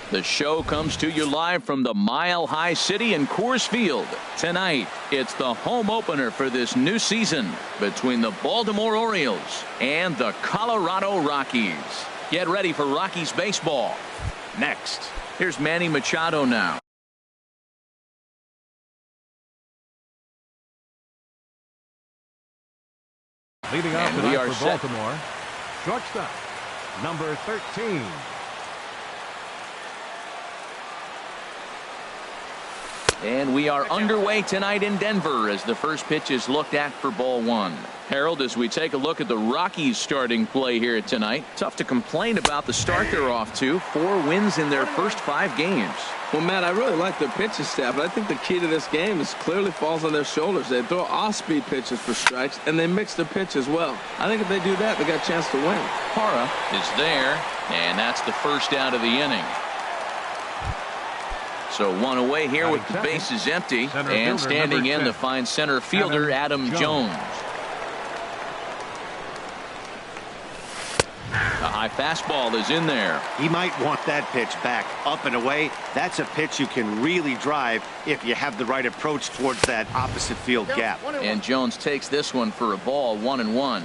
The show comes to you live from the Mile High City in Coors Field. Tonight, it's the home opener for this new season between the Baltimore Orioles and the Colorado Rockies. Get ready for Rockies baseball. Next, here's Manny Machado now. Leading off tonight for Baltimore, shortstop, number 13. And we are underway tonight in Denver as the first pitch is looked at for ball one. Harold, as we take a look at the Rockies starting play here tonight, tough to complain about the start they're off to. 4 wins in their first 5 games. Well, Matt, I really like their pitching staff, but I think the key to this game is clearly falls on their shoulders. They throw off-speed pitches for strikes, and they mix their pitch as well. I think if they do that, they got a chance to win. Hara is there, and that's the first out of the inning. So 1 away here with the bases empty, and standing in to find center fielder Adam Jones. A high fastball is in there. He might want that pitch back up and away. That's a pitch you can really drive if you have the right approach towards that opposite field gap. And Jones takes this one for a ball, 1-1.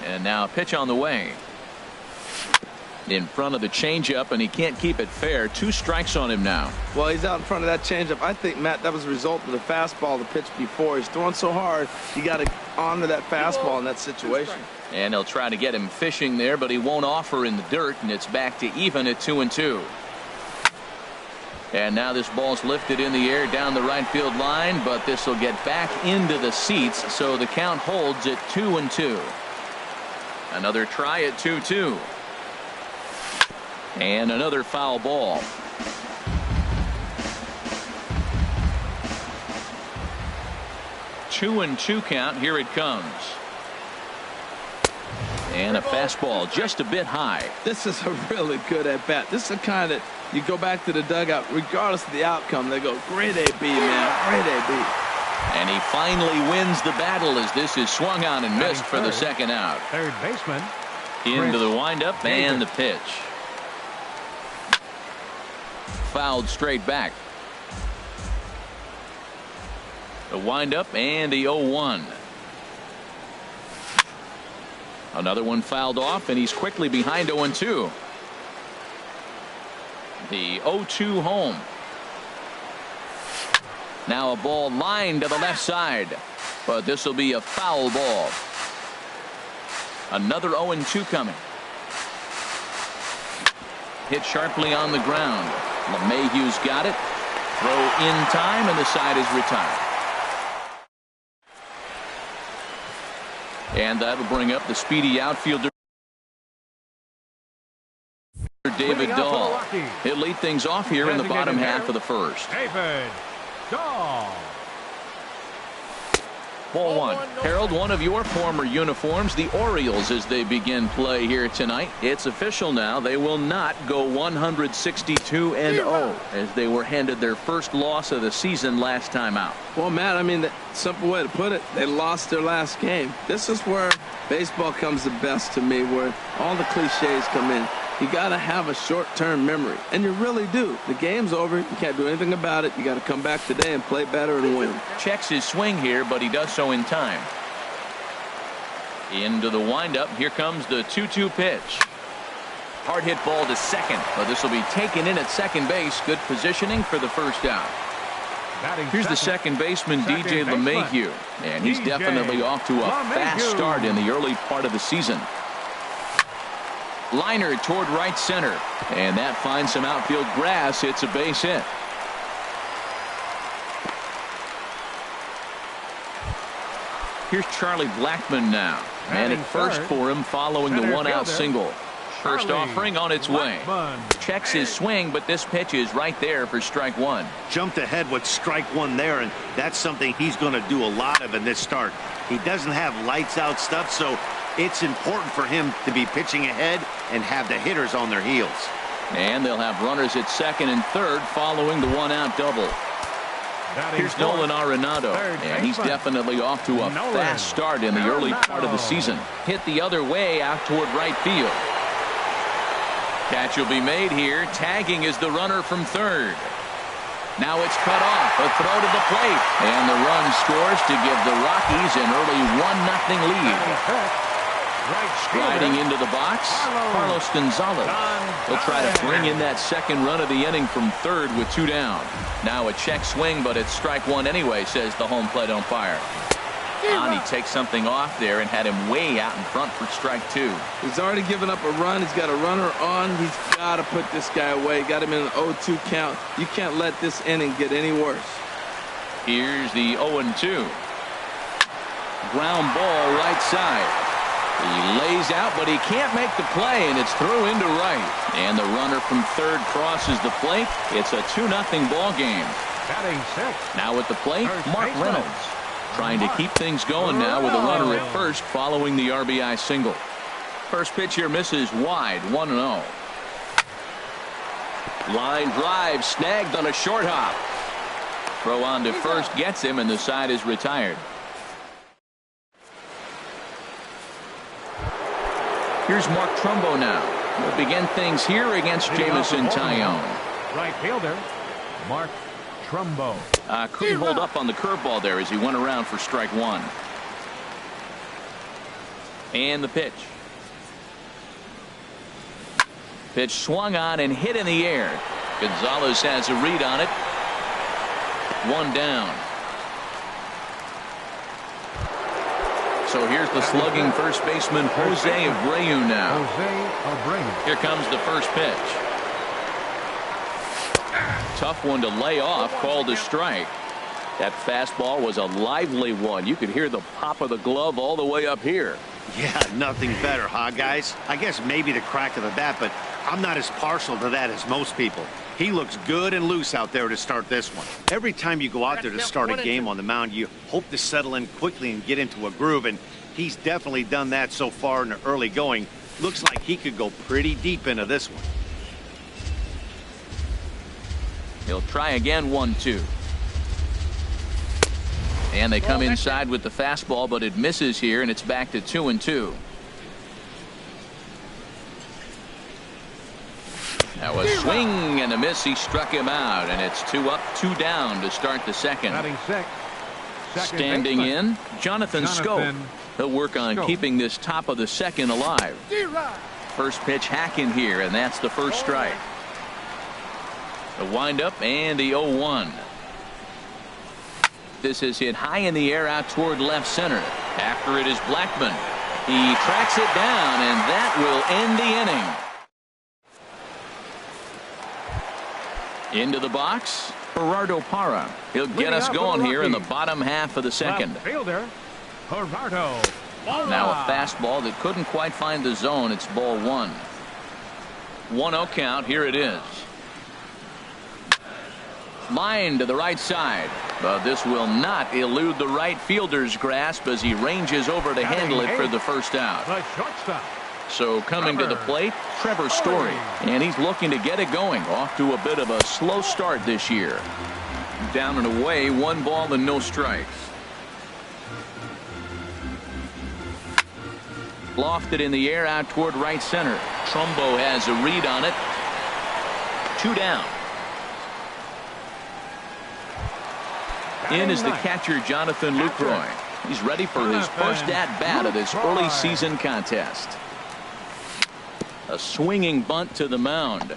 And now a pitch on the way. In front of the changeup, and he can't keep it fair. 2 strikes on him now. Well, he's out in front of that changeup. I think, Matt, that was a result of the fastball, the pitch before. He's throwing so hard, you got to honor that fastball in that situation. And he'll try to get him fishing there, but he won't offer in the dirt, and it's back to even at 2-2. And now this ball's lifted in the air down the right field line, but this will get back into the seats, so the count holds at 2-2. Another try at 2-2. And another foul ball. Two and 2 count. Here it comes. And a fastball just a bit high. This is a really good at bat. This is the kind that you go back to the dugout, regardless of the outcome. They go, great AB, man, great AB. And he finally wins the battle as this is swung on and missed for the second out. Third baseman. Into the windup and the pitch. Fouled straight back. The windup and the 0-1. Another one fouled off, and he's quickly behind 0-2. The 0-2 home. Now a ball lined to the left side, but this will be a foul ball. Another 0-2 coming. Hit sharply on the ground. LeMahieu's got it. Throw in time, and the side is retired. And that'll bring up the speedy outfielder David Dahl. He'll lead things off here in the bottom half of the first. David Dahl. Ball 1. Harold, one of your former uniforms, the Orioles, as they begin play here tonight. It's official now. They will not go 162-0 as they were handed their first loss of the season last time out. Well, Matt, I mean, the simple way to put it, they lost their last game. This is where baseball comes the best to me, where all the cliches come in. You got to have a short-term memory, and you really do. The game's over. You can't do anything about it. You got to come back today and play better and win. Checks his swing here, but he does so in time. Into the windup. Here comes the 2-2 pitch. Hard hit ball to second, but this will be taken in at second base. Good positioning for the first out. Here's the second baseman, DJ LeMahieu, and he's definitely off to a fast start in the early part of the season. Liner toward right center, and that finds some outfield grass. It's a base hit. Here's Charlie Blackmon now. Man at first for him following the one-out single. First offering on its way. Checks his swing, but this pitch is right there for strike 1. Jumped ahead with strike 1 there, and that's something he's going to do a lot of in this start. He doesn't have lights out stuff, so it's important for him to be pitching ahead and have the hitters on their heels. And they'll have runners at second and third following the one-out double. Here's Nolan Arenado, and he's definitely off to a fast start in the early part of the season. Hit the other way out toward right field. Catch will be made here. Tagging is the runner from third. Now it's cut off. A throw to the plate. And the run scores to give the Rockies an early 1-0 lead. Sliding into the box, Carlos Gonzalez. He'll try to bring in that second run of the inning from third with 2 down. Now a check swing, but it's strike 1 anyway, says the home plate umpire. He takes something off there and had him way out in front for strike 2. He's already given up a run. He's got a runner on. He's got to put this guy away. Got him in an 0-2 count. You can't let this inning get any worse. Here's the 0-2. Ground ball right side. He lays out, but he can't make the play, and it's through into right. And the runner from third crosses the plate. It's a 2-0 ball game. Batting six. Now at the plate, Mark Reynolds. Trying to keep things going now with a runner at first following the RBI single. First pitch here misses wide, 1-0. Line drive snagged on a short hop. Throw on to first gets him, and the side is retired. Here's Mark Trumbo now. We'll begin things here against Jamison Tyone. Right fielder, Mark Trumbo. Couldn't hold up on the curveball there as he went around for strike 1. And the pitch. Pitch swung on and hit in the air. Gonzalez has a read on it. 1 down. So here's the slugging first baseman Jose Abreu now. Jose Abreu. Here comes the first pitch. Tough one to lay off, called a strike. That fastball was a lively one. You could hear the pop of the glove all the way up here. Yeah, nothing better, huh, guys? I guess maybe the crack of the bat, but I'm not as partial to that as most people. He looks good and loose out there to start this one. Every time you go out there to start a game on the mound, you hope to settle in quickly and get into a groove, and he's definitely done that so far in the early going. Looks like he could go pretty deep into this one. He'll try again, 1-2. And they come inside with the fastball, but it misses here, and it's back to 2-2. Now a swing and a miss. He struck him out, and it's 2 up, 2 down to start the second. Batting six. Standing in, Jonathan Schoop. He'll work on keeping this top of the second alive. First pitch hack in here, and that's the first strike. The windup and the 0-1. This is hit high in the air out toward left center. After it is Blackman. He tracks it down, and that will end the inning. Into the box, Gerardo Parra. He'll get us going here in the bottom half of the second. Left fielder, Gerardo Parra. Now a fastball that couldn't quite find the zone. It's ball 1. 1-0 count. Here it is. Line to the right side, but this will not elude the right fielder's grasp as he ranges over to handle it for the first out. The shortstop. So coming to the plate, Trevor Story, and he's looking to get it going. Off to a bit of a slow start this year. Down and away, 1 ball and no strikes. Lofted in the air out toward right center. Trumbo has a read on it. 2 down. In is the catcher, Jonathan Lucroy. He's ready for his first at-bat of this early season contest. A swinging bunt to the mound.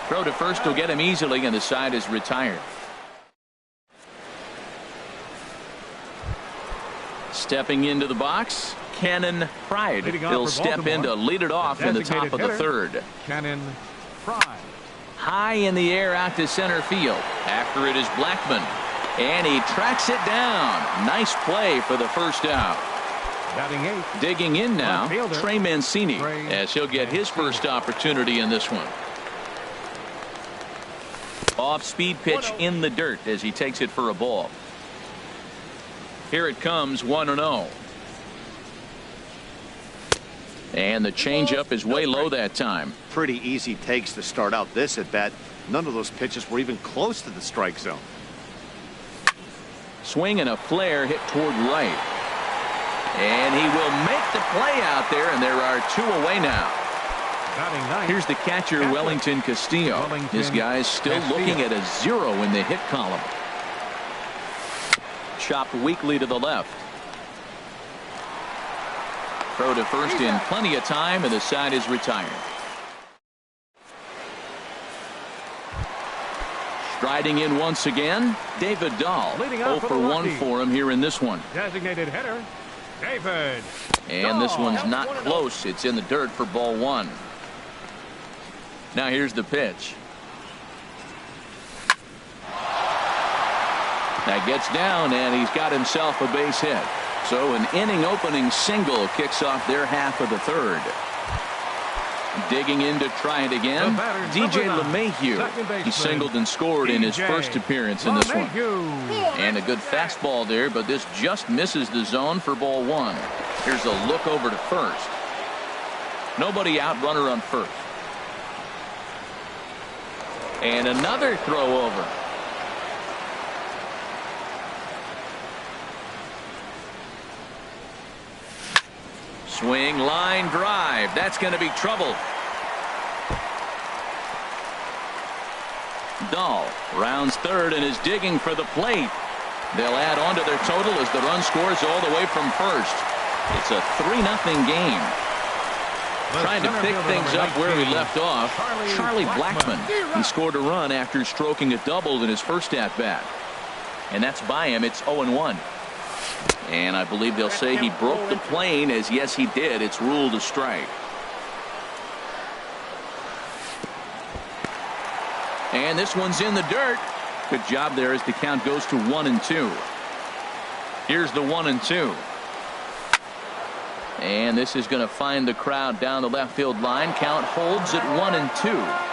Throw to first will get him easily, and the side is retired. Stepping into the box, Cannon Pride. He'll step in to lead it off in the top of the third. Cannon Pride. High in the air out to center field. After it is Blackman. And he tracks it down. Nice play for the first out. Batting 8. Digging in now, Trey Mancini, as he'll get his first opportunity in this one. Off-speed pitch in the dirt as he takes it for a ball. Here it comes, 1-0. And the changeup is way low that time. Pretty easy takes to start out this at bat. None of those pitches were even close to the strike zone. Swing and a flare hit toward right. And he will make the play out there, and there are 2 away now. Batting ninth. Here's the catcher, Wellington Castillo. This guy's still looking at a 0 in the hit column. Chopped weakly to the left. Throw to first in plenty of time, and the side is retired. Striding in once again, David Dahl. 0 for 1 for him here in this one. Designated hitter, David. And this one's not close. It's in the dirt for ball 1. Now here's the pitch. That gets down, and he's got himself a base hit. So an inning opening single kicks off their half of the third. Digging in to try it again, DJ LeMahieu. He singled and scored in his first appearance in this one. And a good fastball there, but this just misses the zone for ball 1. Here's a look over to first. Nobody out, runner on first. And another throw over. Swing, line drive. That's going to be trouble. Dahl rounds third and is digging for the plate. They'll add on to their total as the run scores all the way from first. It's a 3-0 game. Trying to pick things up where we left off, Charlie Blackmon. He scored a run after stroking a double in his first at-bat. And that's by him. It's 0-1. And I believe they'll say he broke the plane, as yes he did. It's ruled a strike. And this one's in the dirt. Good job there as the count goes to 1-2. Here's the 1-2. And this is going to find the crowd down the left field line. Count holds at 1-2.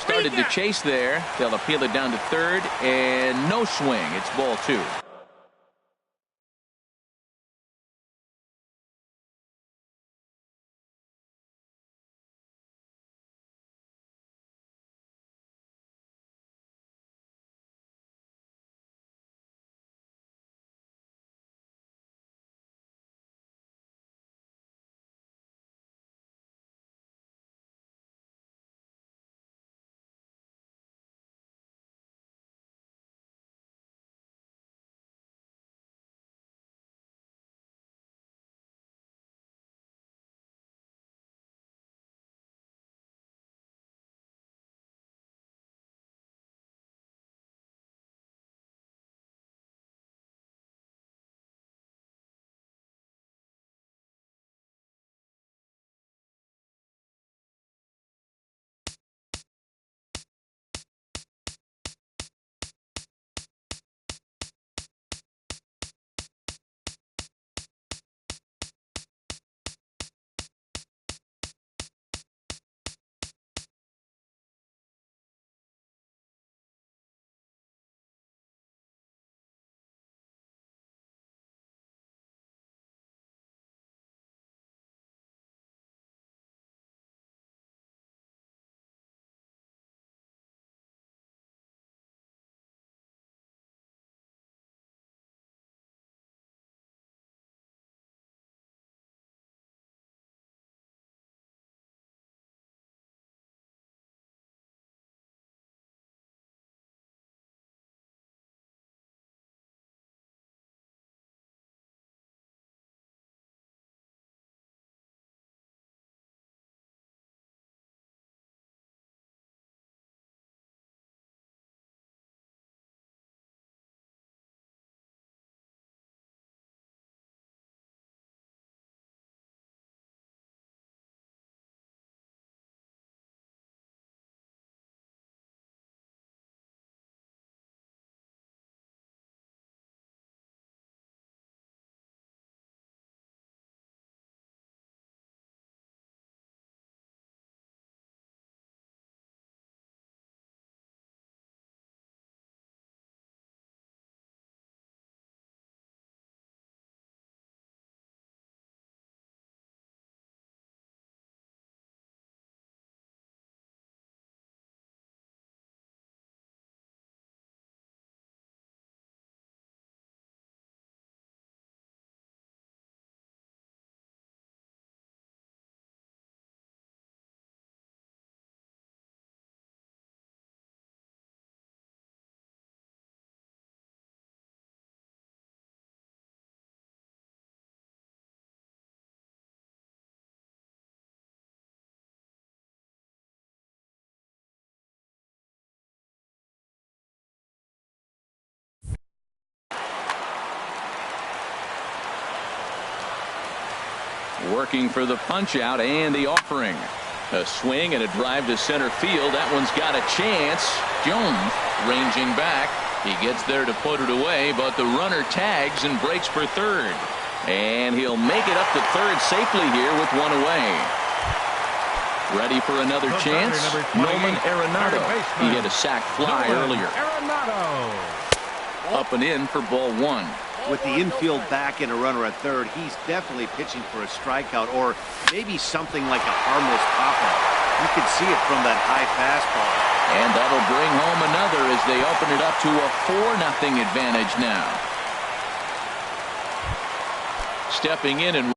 Started to chase there. They'll appeal it down to third, and no swing. It's ball 2. Working for the punch out and the offering. A swing and a drive to center field. That one's got a chance. Jones ranging back. He gets there to put it away, but the runner tags and breaks for third. And he'll make it up to third safely here with one away. Ready for another chance? Nolan Arenado. He hit a sac fly earlier. Up and in for ball one. With the infield back and a runner at third, he's definitely pitching for a strikeout or maybe something like a harmless pop-up. You can see it from that high fastball. And that'll bring home another as they open it up to a 4-0 advantage now. Stepping in and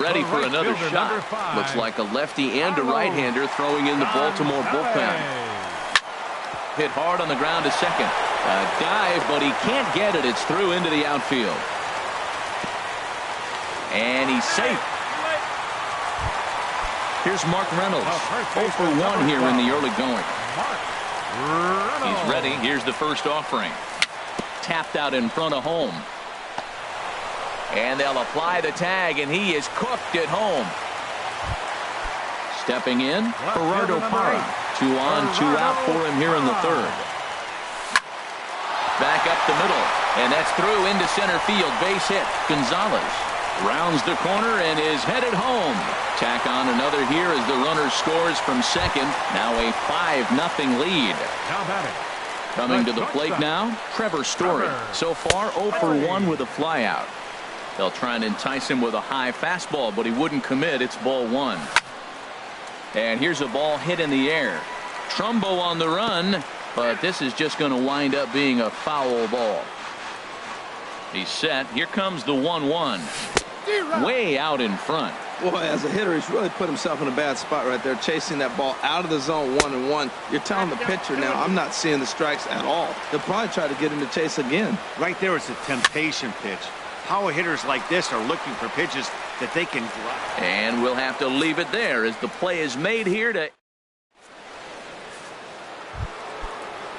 ready for another shot. Looks like a lefty and a right-hander throwing in the Baltimore bullpen. Hit hard on the ground to second. A dive, but he can't get it. It's through into the outfield. And he's safe. Here's Mark Reynolds. 0 for 1 here in the early going. He's ready. Here's the first offering. Tapped out in front of home. And they'll apply the tag, and he is cooked at home. Stepping in, Gerardo Parra. 2 on, 2 out for him here in the third. Back up the middle, and that's through into center field. Base hit. Gonzalez rounds the corner and is headed home. Tack on another here as the runner scores from second. Now a 5-0 lead. Coming to the plate now, Trevor Story. So far, 0 for 1 with a flyout. They'll try and entice him with a high fastball, but he wouldn't commit. It's ball one. And here's a ball hit in the air. Trumbo on the run, but this is just going to wind up being a foul ball. He's set. Here comes the 1-1. Way out in front. Boy, as a hitter, he's really put himself in a bad spot right there, chasing that ball out of the zone 1-1. You're telling the pitcher now, I'm not seeing the strikes at all. He'll probably try to get him to chase again. Right there is a temptation pitch. Power hitters like this are looking for pitches that they can drive. And we'll have to leave it there as the play is made here to.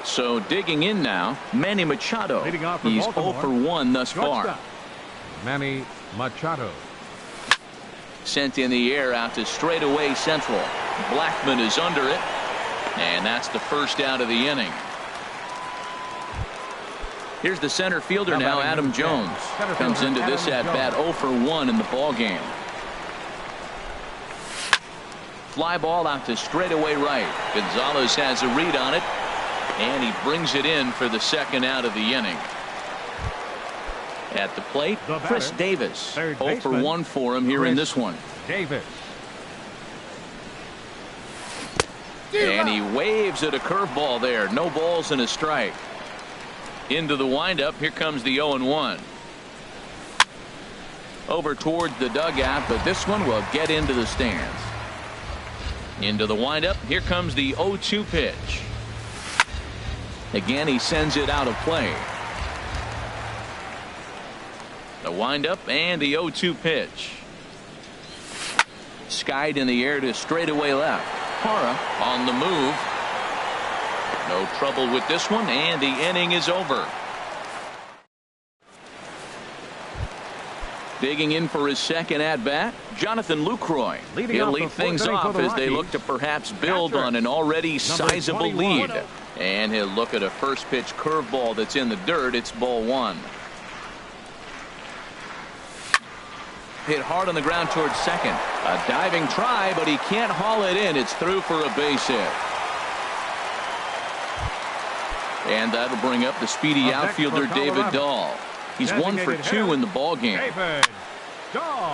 So digging in now, Manny Machado. He's 0 for 1 thus far. Manny Machado. Sent in the air out to straightaway central. Blackman is under it. And that's the first out of the inning. Here's the center fielder now, Adam Jones. Comes into this at-bat 0 for 1 in the ballgame. Fly ball out to straightaway right. Gonzalez has a read on it. And he brings it in for the second out of the inning. At the plate, Chris Davis. 0 for 1 for him here in this one. Davis. And he waves at a curveball there. No balls and a strike. Into the windup. Here comes the 0-1. Over towards the dugout, but this one will get into the stands. Into the windup. Here comes the 0-2 pitch. Again, he sends it out of play. The windup and the 0-2 pitch. Skied in the air to straightaway left. Parra on the move. No trouble with this one, and the inning is over. Digging in for his second at-bat, Jonathan Lucroy. He'll lead things off as they look to perhaps build on an already sizable lead. And he'll look at a first pitch curveball that's in the dirt. It's ball one. Hit hard on the ground towards second. A diving try, but he can't haul it in. It's through for a base hit. And that'll bring up the speedy outfielder David Dahl. He's 1 for 2 in the ballgame.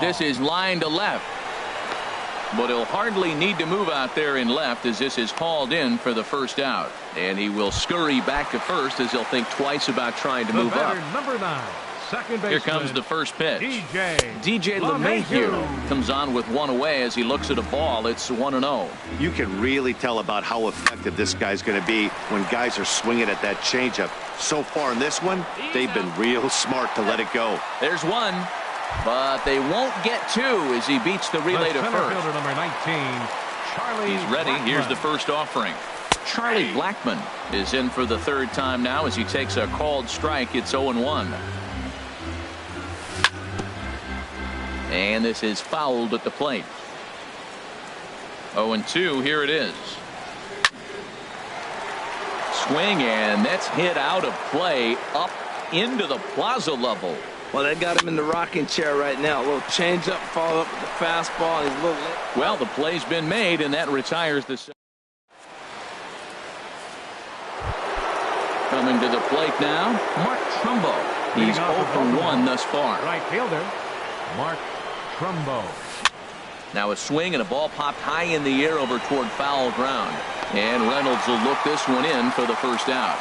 This is line to left. But he'll hardly need to move out there in left as this is hauled in for the first out. And he will scurry back to first as he'll think twice about trying to move up. Number 9. Here comes the first pitch. DJ LeMahieu comes on with one away as he looks at a ball. It's 1-0. You can really tell about how effective this guy's going to be when guys are swinging at that changeup. So far in this one, they've been real smart to let it go. There's one, but they won't get two as he beats the relay to first. Number 19, Charlie He's ready. Blackman. Here's the first offering. Charlie Blackmon is in for the third time now as he takes a called strike. It's 0-1. And this is fouled at the plate. 0-2. Here it is. Swing, and that's hit out of play up into the plaza level. Well, they got him in the rocking chair right now. A little change up, follow up with the fastball. He's a little late. Well, the play's been made, and that retires the. Coming to the plate now, Mark Trumbo. He's 0 for 1 thus far. Right fielder, Mark Trumbo. Now a swing and a ball popped high in the air over toward foul ground. And Reynolds will look this one in for the first out.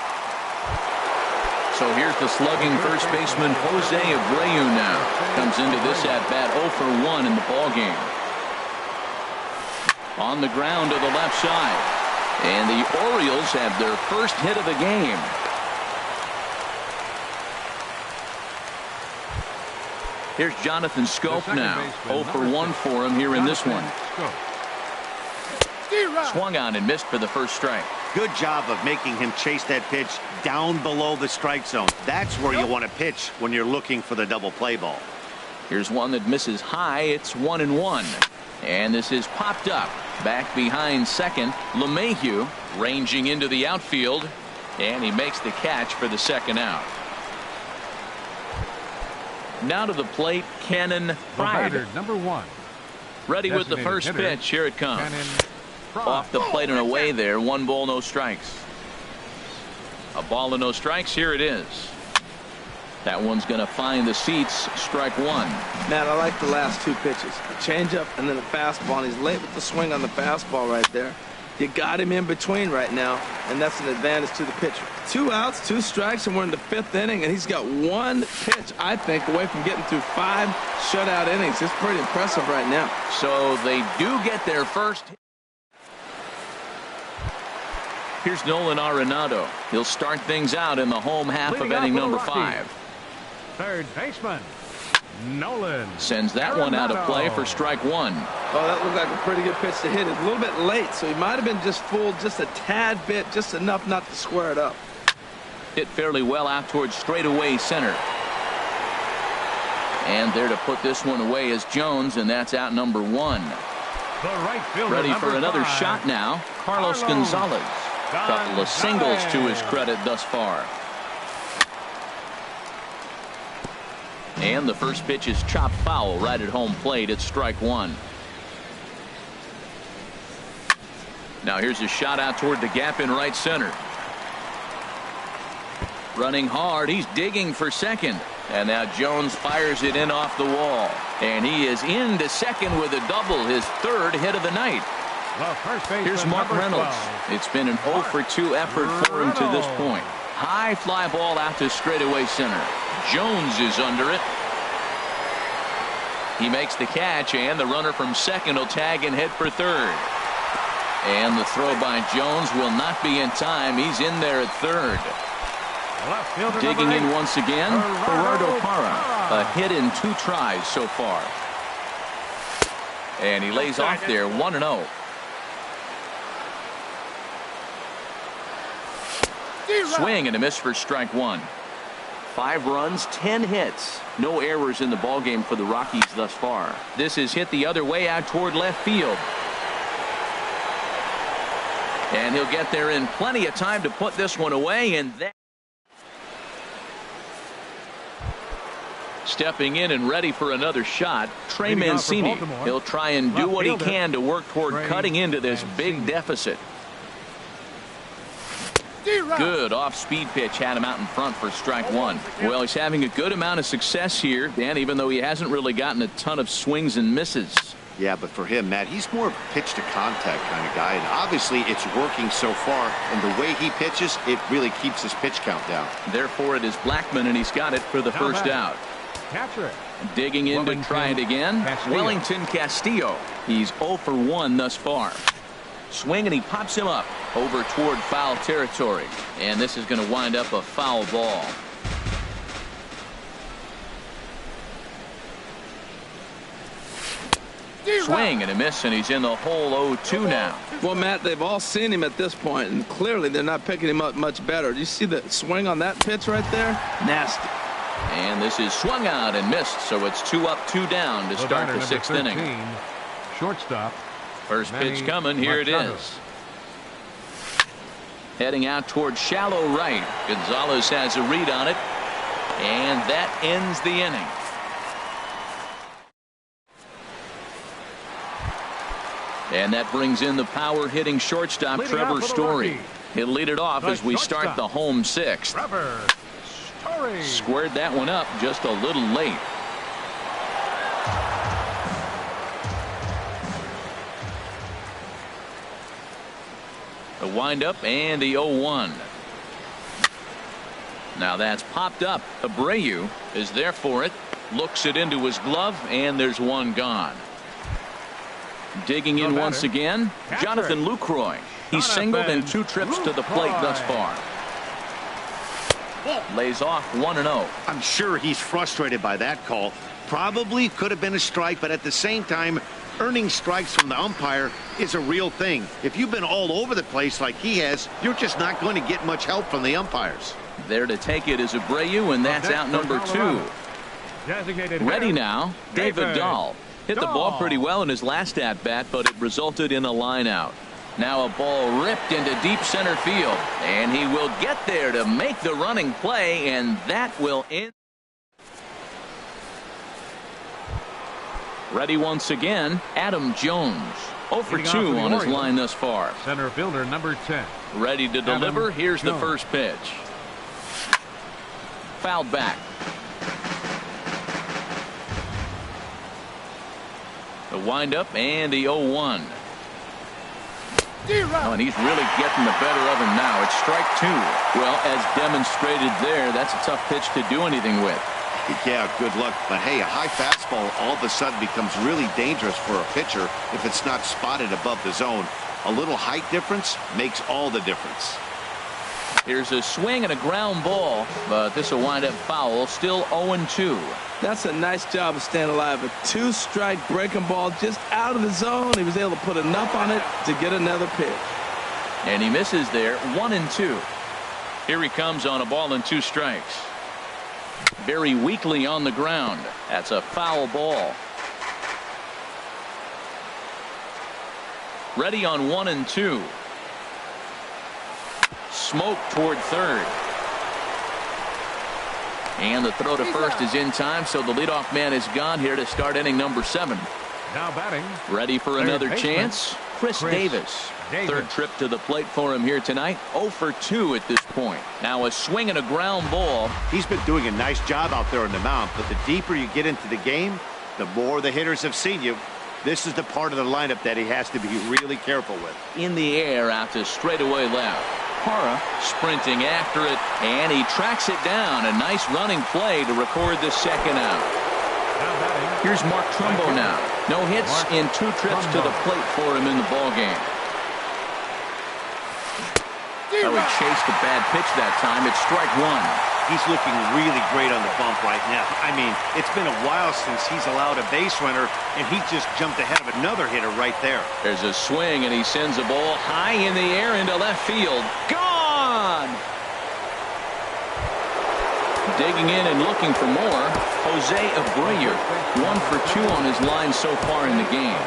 So here's the slugging first baseman Jose Abreu now. Comes into this at bat 0 for 1 in the ball game. On the ground to the left side. And the Orioles have their first hit of the game. Here's Jonathan Scope now. 0 for 1 for him here in this one. Swung on and missed for the first strike. Good job of making him chase that pitch down below the strike zone. That's where you want to pitch when you're looking for the double play ball. Here's one that misses high. It's 1-1. And this is popped up. Back behind second. LeMahieu ranging into the outfield. And he makes the catch for the second out. Now to the plate, Cannon Pride. Number 1. Ready with the first pitch. Here it comes. Off the plate and away there. 1 ball, no strikes. A ball and no strikes. Here it is. That one's going to find the seats. Strike 1. Matt, I like the last 2 pitches. A changeup and then a fastball. And he's late with the swing on the fastball right there. You got him in between right now, and that's an advantage to the pitcher. 2 outs, 2 strikes, and we're in the 5th inning, and he's got 1 pitch, I think, away from getting through 5 shutout innings. It's pretty impressive right now. So they do get their first. Here's Nolan Arenado. He'll start things out in the home half of inning number 5. Third baseman, Nolan. Sends that one out of play for strike 1. Oh, that looked like a pretty good pitch to hit. It's a little bit late, so he might have been just fooled just a tad bit, just enough not to square it up. Hit fairly well out towards straightaway center. And there to put this one away is Jones, and that's out number 1. The right fielder, ready for another 5. shot now. Carlos Gonzalez. Couple of singles to his credit thus far. And the first pitch is chopped foul right at home plate. It's strike 1. Now here's a shot out toward the gap in right center. Running hard. He's digging for second. And now Jones fires it in off the wall. And he is into second with a double. His 3rd hit of the night. Here's Mark Reynolds. It's been an 0 for 2 effort for him to this point. High fly ball out to straightaway center. Jones is under it. He makes the catch, and the runner from second will tag and head for third. And the throw by Jones will not be in time. He's in there at third. Digging in once again, Gerardo Parra. A hit in 2 tries so far. And he lays off there 1-0. Swing and a miss for strike 1. 5 runs, 10 hits. No errors in the ballgame for the Rockies thus far. This is hit the other way out toward left field. And he'll get there in plenty of time to put this one away. And then stepping in and ready for another shot, Trey Mancini. He'll try and do what he can to work toward cutting into this big deficit. Good off-speed pitch had him out in front for strike 1. Well, he's having a good amount of success here, Dan, even though he hasn't really gotten a ton of swings and misses. Yeah, but for him, Matt, he's more of a pitch-to-contact kind of guy, and obviously it's working so far, and the way he pitches, it really keeps his pitch count down. Therefore, it is Blackmon, and he's got it for the first out. Catcher. Digging in to try it again. Wellington Castillo. He's 0 for 1 thus far. Swing, and he pops him up over toward foul territory. And this is going to wind up a foul ball. Swing and a miss, and he's in the hole 0-2 now. Well, Matt, they've all seen him at this point, and clearly they're not picking him up much better. Do you see the swing on that pitch right there? Nasty. And this is swung out and missed, so it's 2 up, 2 down to start the 6th inning. Shortstop. First pitch coming. Here it is. Heading out towards shallow right. Gonzalez has a read on it, and that ends the inning. And that brings in the power hitting shortstop Trevor Story. He'll lead it off as we start the home 6th. Squared that one up just a little late. The windup and the 0-1. Now that's popped up. Abreu is there for it. Looks it into his glove, and there's one gone. Digging in once again, Jonathan Lucroy. He's singled in 2 trips to the plate thus far. Lays off 1-0. I'm sure he's frustrated by that call. Probably could have been a strike, but at the same time, earning strikes from the umpire is a real thing. If you've been all over the place like he has, you're just not going to get much help from the umpires. There to take it is Abreu, and that's out number 2. Ready now, David Dahl. Hit the ball pretty well in his last at-bat, but it resulted in a line out. Now a ball ripped into deep center field, and he will get there to make the running play, and that will end. Ready once again, Adam Jones. 0 for 2 on his line thus far. Center fielder number 10. Ready to deliver. Here's the first pitch. Fouled back. The windup and the 0-1. Oh, and he's really getting the better of him now. It's strike 2. Well, as demonstrated there, that's a tough pitch to do anything with. Yeah, good luck. But hey, a high fastball all of a sudden becomes really dangerous for a pitcher if it's not spotted above the zone. A little height difference makes all the difference. Here's a swing and a ground ball, but this will wind up foul. Still 0-2. That's a nice job of staying alive. A 2-strike breaking ball just out of the zone. He was able to put enough on it to get another pitch. And he misses there. 1-2. Here he comes on a ball and 2 strikes. Very weakly on the ground. That's a foul ball. Ready on 1-2. Smoke toward third. And the throw to first is in time, so the leadoff man is gone here to start inning number 7. Now batting. Ready for another chance? Chris Davis. Third trip to the plate for him here tonight. 0 for 2 at this point. Now a swing and a ground ball. He's been doing a nice job out there on the mound, but the deeper you get into the game, the more the hitters have seen you. This is the part of the lineup that he has to be really careful with. In the air out to straightaway left. Hara sprinting after it, and he tracks it down. A nice running play to record the second out. Here's Mark Trumbo now. No hits in 2 trips to the plate for him in the ballgame. Oh, he chased a bad pitch that time. It's strike 1. He's looking really great on the bump right now. I mean, it's been a while since he's allowed a base runner, and he just jumped ahead of another hitter right there. There's a swing, and he sends a ball high in the air into left field. Gone! Digging in and looking for more, Jose Abreu. 1 for 2 on his line so far in the game.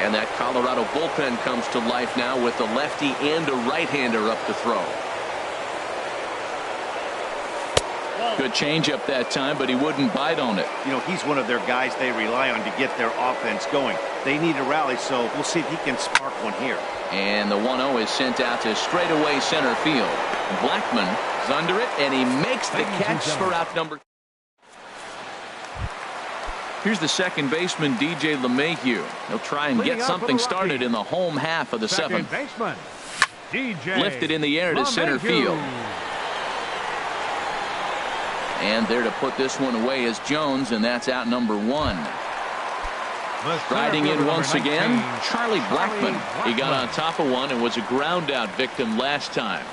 And that Colorado bullpen comes to life now with a lefty and a right-hander up to throw. Good changeup that time, but he wouldn't bite on it. You know, he's one of their guys they rely on to get their offense going. They need a rally, so we'll see if he can spark one here. And the 1-0 is sent out to straightaway center field. Blackman is under it, and he makes the catch for out number. Here's the second baseman, DJ LeMahieu. He'll try and get something started in the home half of the 7th. Lifted in the air to center field. And there to put this one away is Jones, and that's out number 1. Riding in once again, Charlie Blackman. He got on top of one and was a ground out victim last time.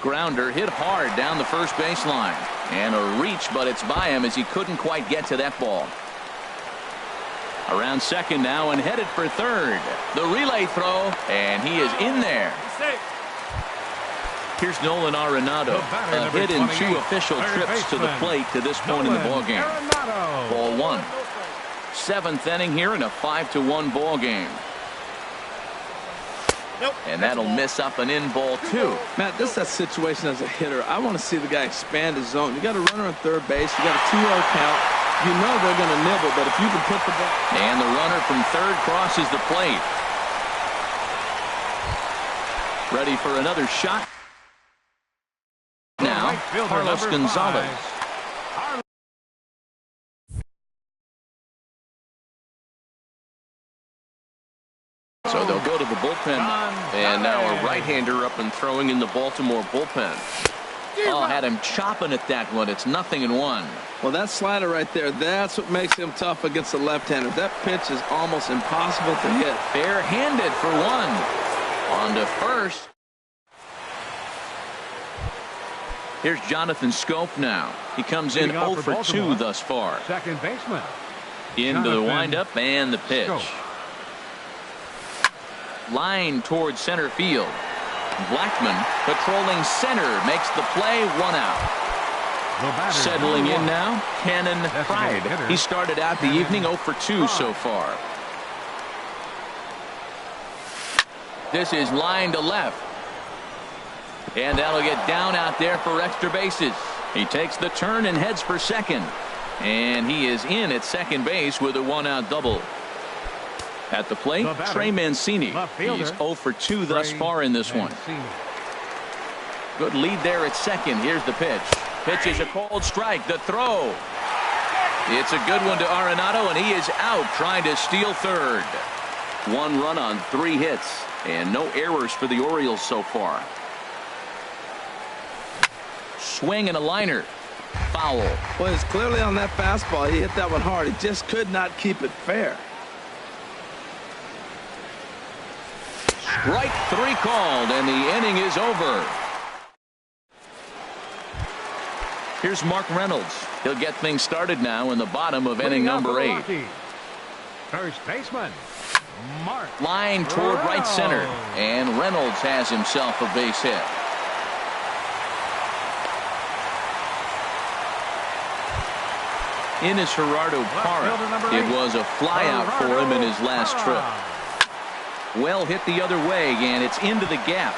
Grounder hit hard down the first baseline. And a reach, but it's by him as he couldn't quite get to that ball. Around second now and headed for third. The relay throw, and he is in there. Here's Nolan Arenado. A hit in 2 official trips to the plate to this point in the ballgame. Ball 1. 7th inning here in a 5-1 ball game. And that'll miss up an in ball 2. Matt, this is that situation as a hitter. I want to see the guy expand his zone. You got a runner on third base. You got a 2-0 count. You know they're going to nibble, but if you can put the ball. And the runner from third crosses the plate. Ready for another shot. Now, Carlos Gonzalez. So they'll go to the bullpen. And now a right-hander up and throwing in the Baltimore bullpen. Oh, had him chopping at that one. It's 0-1. Well, that slider right there, that's what makes him tough against the left-hander. That pitch is almost impossible to hit. Bare-handed for 1. On to first. Here's Jonathan Scope now. He comes in 0 for 2 thus far. Second baseman. Into the windup and the pitch. Line towards center field. Blackman patrolling center makes the play, 1 out. Settling in now, Cannon Pride. He started out the evening 0 for 2 so far. This is line to left. And that'll get down out there for extra bases. He takes the turn and heads for second. And he is in at second base with a 1-out double. At the plate, Trey Mancini. He's 0 for 2 thus far in this one. Good lead there at second. Here's the pitch. Pitch is a called strike. The throw. It's a good one to Arenado, and he is out trying to steal third. 1 run on 3 hits, and no errors for the Orioles so far. Swing and a liner. Foul. Well, it's clearly on that fastball. He hit that one hard. He just could not keep it fair. Strike 3 called, and the inning is over. Here's Mark Reynolds. He'll get things started now in the bottom of inning number 8. First baseman, Mark. Line toward right center, and Reynolds has himself a base hit. In is Gerardo Parra. It was a flyout for him in his last trip. Well hit the other way, and it's into the gap.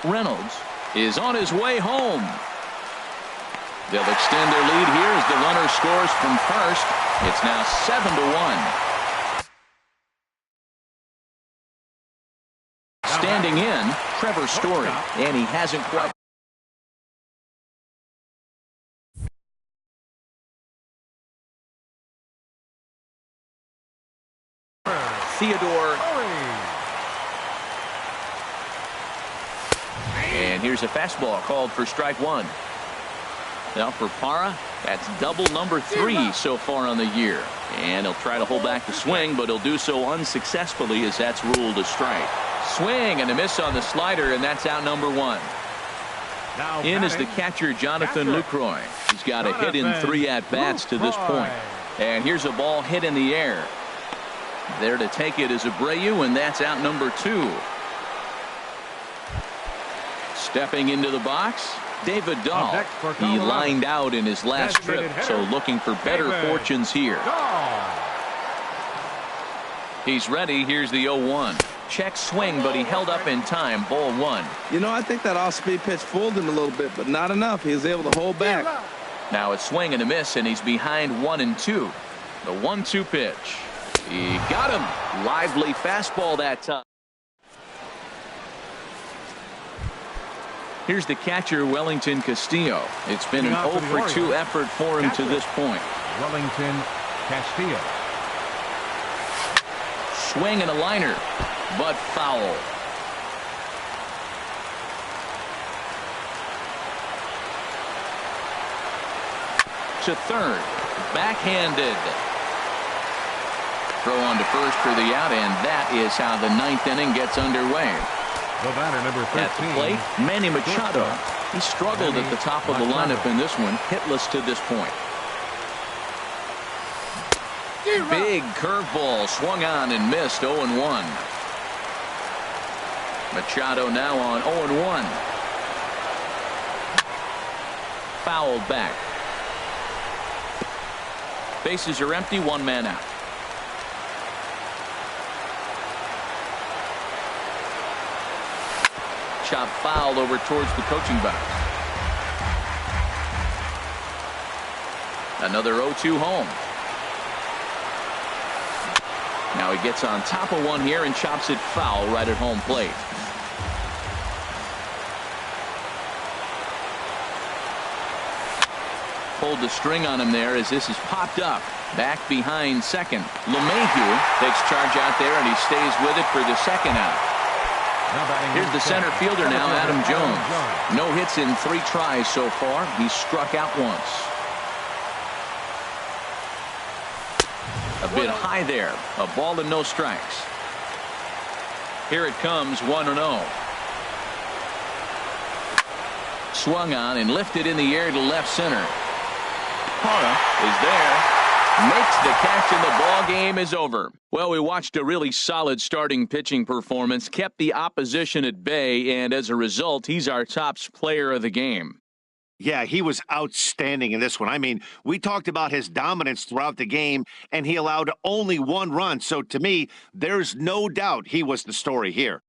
Reynolds is on his way home. They'll extend their lead here as the runner scores from first. It's now 7-1. Standing in, Trevor Story, and he hasn't quite. Theodore. And here's a fastball called for strike 1. Now for Parra, that's double number 3 so far on the year. And he'll try to hold back the swing, but he'll do so unsuccessfully as that's ruled a strike. Swing and a miss on the slider, and that's out number 1. In is the catcher, Jonathan Lucroy. He's got a hit in 3 at-bats to this point. And here's a ball hit in the air. There to take it is Abreu, and that's out number 2. Stepping into the box, David Dahl. He lined out in his last trip, so looking for better fortunes here. He's ready. Here's the 0-1. Check swing, but he held up in time. Ball 1. You know, I think that off-speed pitch fooled him a little bit, but not enough. He was able to hold back. Now it's swing and a miss, and he's behind 1-2. The 1-2 pitch. He got him. Lively fastball that time. Here's the catcher, Wellington Castillo. It's been an 0 for 2 effort for him to this point. Wellington Castillo. Swing and a liner, but foul. To third, backhanded. Throw on to first for the out, and that is how the 9th inning gets underway. The batter, number 13. At the plate, Manny Machado. He struggled at the top of the lineup in this one, hitless to this point. Big curveball swung on and missed. 0-1. Machado now on 0-1. Fouled back. Bases are empty, one man out. Chop fouled over towards the coaching box. Another 0-2 home. Now he gets on top of one here and chops it foul right at home plate. Pulled the string on him there as this is popped up. Back behind second. LeMahieu takes charge out there and he stays with it for the second out. Here's the center fielder now, Adam Jones. No hits in 3 tries so far. He's struck out once. A bit high there. A ball and no strikes. Here it comes, 1-0. Swung on and lifted in the air to left center. Hara is there. Makes the catch and the ball game is over. Well, we watched a really solid starting pitching performance, kept the opposition at bay, and as a result, he's our top player of the game. Yeah, he was outstanding in this one. I mean, we talked about his dominance throughout the game, and he allowed only 1 run. So to me, there's no doubt he was the story here.